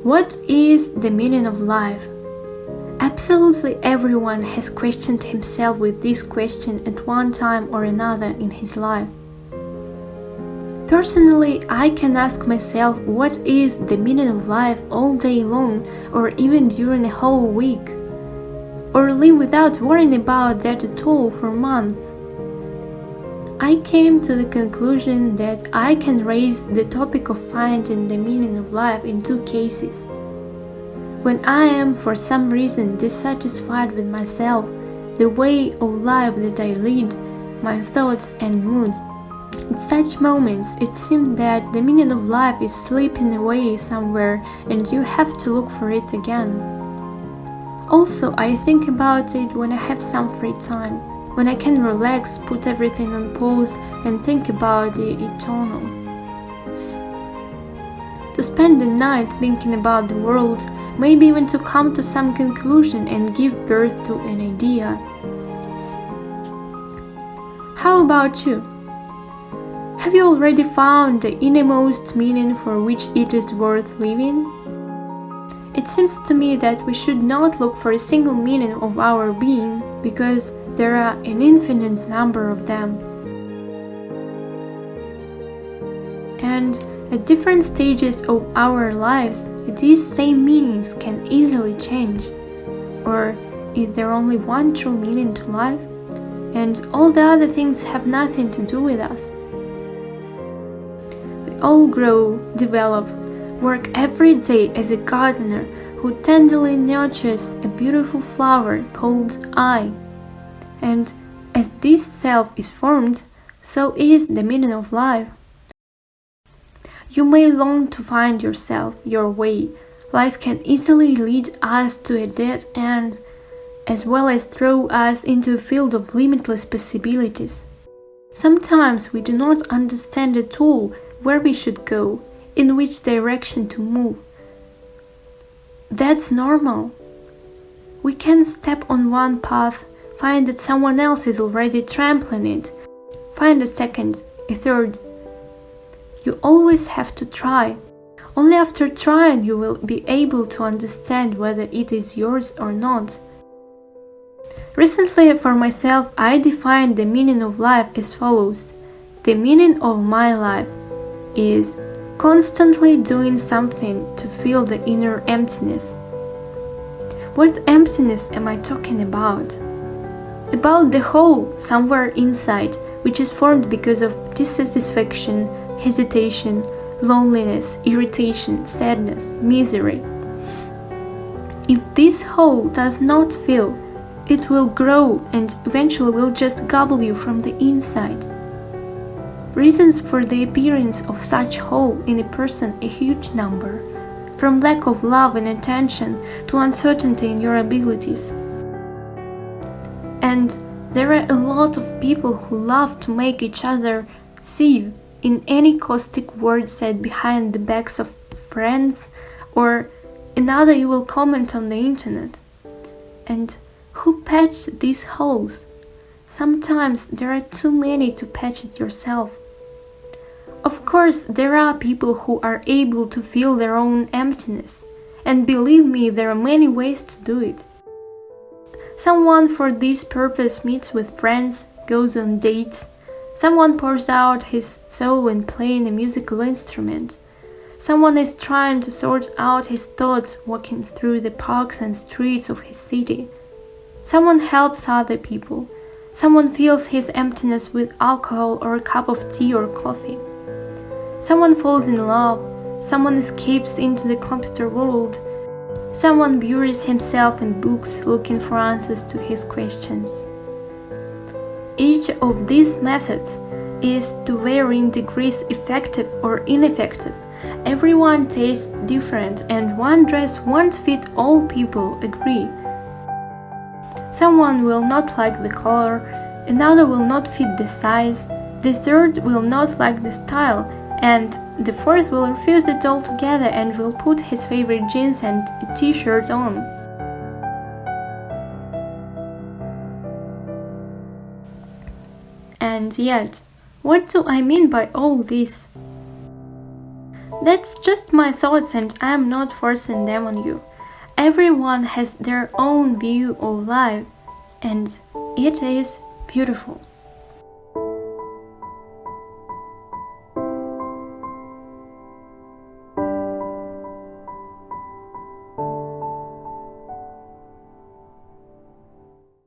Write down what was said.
What is the meaning of life? Absolutely everyone has questioned himself with this question at one time or another in his life. Personally, I can ask myself what is the meaning of life all day long or even during a whole week, or live without worrying about that at all for months. I came to the conclusion that I can raise the topic of finding the meaning of life in two cases. When I am for some reason dissatisfied with myself, the way of life that I lead, my thoughts and mood. In such moments, it seems that the meaning of life is slipping away somewhere and you have to look for it again. Also, I think about it when I have some free time, when I can relax, put everything on pause and think about the eternal. To spend the night thinking about the world, maybe even to come to some conclusion and give birth to an idea. How about you? Have you already found the innermost meaning for which it is worth living? It seems to me that we should not look for a single meaning of our being, because there are an infinite number of them. And at different stages of our lives, these same meanings can easily change. Or is there only one true meaning to life, and all the other things have nothing to do with us? We all grow, develop, work every day as a gardener who tenderly nurtures a beautiful flower called I. And as this self is formed, so is the meaning of life. You may long to find yourself, your way. Life can easily lead us to a dead end, as well as throw us into a field of limitless possibilities. Sometimes we do not understand at all where we should go, in which direction to move. That's normal. We can step on one path, find that someone else is already trampling it, find a second, a third. You always have to try. Only after trying you will be able to understand whether it is yours or not. Recently, for myself, I defined the meaning of life as follows. The meaning of my life is constantly doing something to fill the inner emptiness. What emptiness am I talking about? About the hole somewhere inside, which is formed because of dissatisfaction, hesitation, loneliness, irritation, sadness, misery. If this hole does not fill, it will grow and eventually will just gobble you from the inside. Reasons for the appearance of such hole in a person a huge number, from lack of love and attention to uncertainty in your abilities. And there are a lot of people who love to make each other see in any caustic word said behind the backs of friends or another evil comment on the internet. And who patched these holes? Sometimes there are too many to patch it yourself. Of course, there are people who are able to fill their own emptiness, and believe me, there are many ways to do it. Someone for this purpose meets with friends, goes on dates. Someone pours out his soul in playing a musical instrument. Someone is trying to sort out his thoughts walking through the parks and streets of his city. Someone helps other people. Someone fills his emptiness with alcohol or a cup of tea or coffee. Someone falls in love. Someone escapes into the computer world. Someone buries himself in books looking for answers to his questions. Each of these methods is to varying degrees effective or ineffective. Everyone tastes different and one dress won't fit all people, agree. Someone will not like the color, another will not fit the size, the third will not like the style, and the fourth will refuse it altogether and will put his favorite jeans and a t-shirt on. And yet, what do I mean by all this? That's just my thoughts and I'm not forcing them on you. Everyone has their own view of life and it is beautiful.